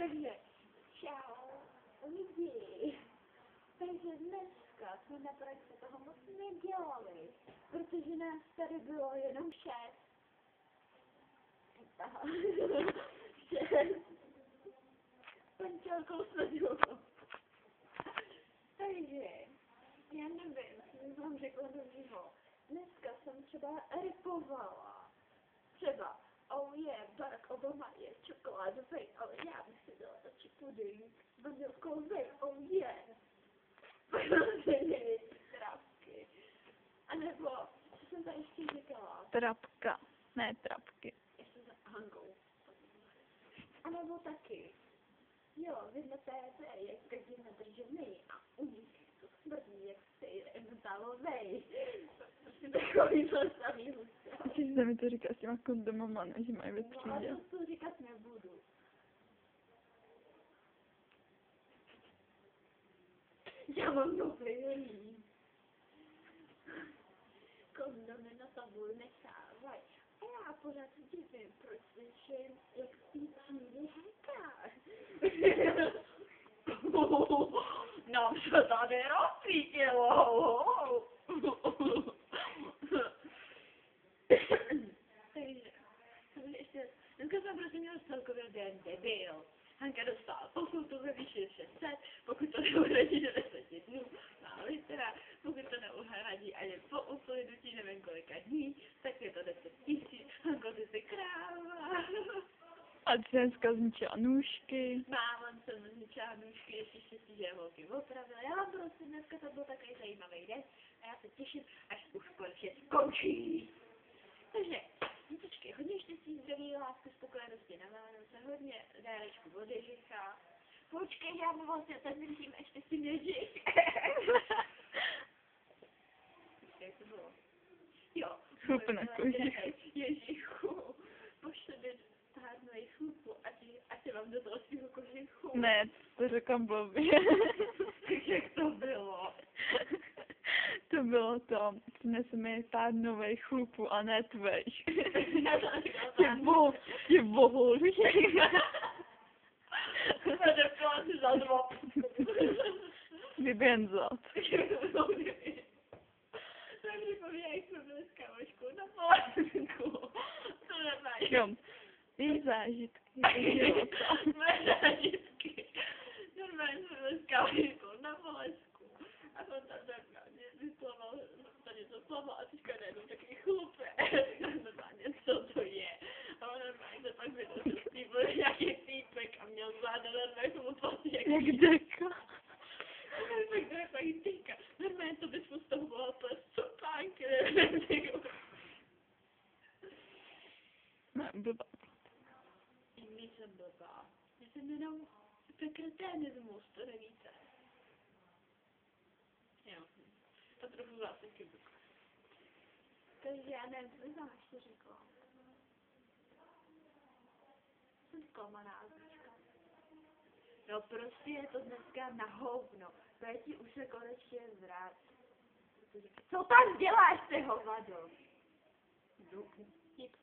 Takže, čau, lidi. Takže dneska jsme na projekci toho moc nedělali, protože nás tady bylo jenom 6. Aha. 6. Pančelkou sleduju. Takže, já nevím, co vám řekla dobrýho. Dneska jsem třeba ripovala. Třeba, oh yeah, Barack Obama je čokoládový, ale já bych si dala radši puding s vanilkový, oh yeah. Trapky. A nebo, co jsem tady ještě říkala? Trapka, ne trapky. Ještě za hangou. A nebo taky. Jo, vy na TV, jak každý nadržený a u nich to smrdí, jak sejr emetalovej. Prostě takový to samý hustá. Když se mi to říká s těma kondomama, ne, že mají ve No, třídě. ale to říkat nebudu. Já mám nový líp. Kondomy na tabuli nechávají. A já pořád se divím, proč slyším, jak z té třídy hekáš. Nám se tady rozsvítilo. Takže ještě, dneska jsem prostě měl celkově den debil. Hanka dostala pokutu ve výši 600, pokud to neuhradí do 10 dnů, má litera, pokud to neuhradí ani po uplynutí nevím kolika dní, tak je to 10 000, Hanko, ty jsi kráva. A dneska zničila nůžky. Máma jsem zničila nůžky, ještě štěstí, že je holky opravila. Já vám prostě dneska to byl takový zajímavý den a já se těším, až už konečně skončí. Takže, dětičky, hodně štěstí, zdraví, lásky, spokojenosti na Vánoce, hodně dárečku od Ježicha. Počkej, já mu vlastně teď myslím, ještě si Ježich. Jak to bylo? Jo. Chlup na koži. Ježichu, pošli mi pár nových chlupů, ať vám do toho svého kožichu. Ne, to řekla blbě. Jak to bylo? To bylo to, přinese mi pár nových chlupů a ne tvých. Je bohulý. Zadepala si za 2. Vybenzat. Tak mi povídej, jak jsme byli s kámoškou na Polsku. To normálně. Jo, její zážitky. Moje zážitky. Normálně jsme byli s kámoškou na Polsku. A on tam normálně vyslaval, to něco slaval a teďka najednou takový chlupe. Normálně, co to je. A on normálně se pak vynosil s tím, byl nějaký týpek a měl záda normálně chluposti. Jak deka. Tak to je takový týka. Normálně to bys mu z toho mohla plést copánky. Ne, blbá. Nejsem blbá. Já jsem jenom pekreténismus, to nevíte. Jo. To trochu zase kybuka. Takže já nevím, co jsem ještě řekla. Jsem zklamaná, Azička. No prostě je to dneska na hovno. Péti už se konečně zrát. Co tam děláš, ty hovado? Tip.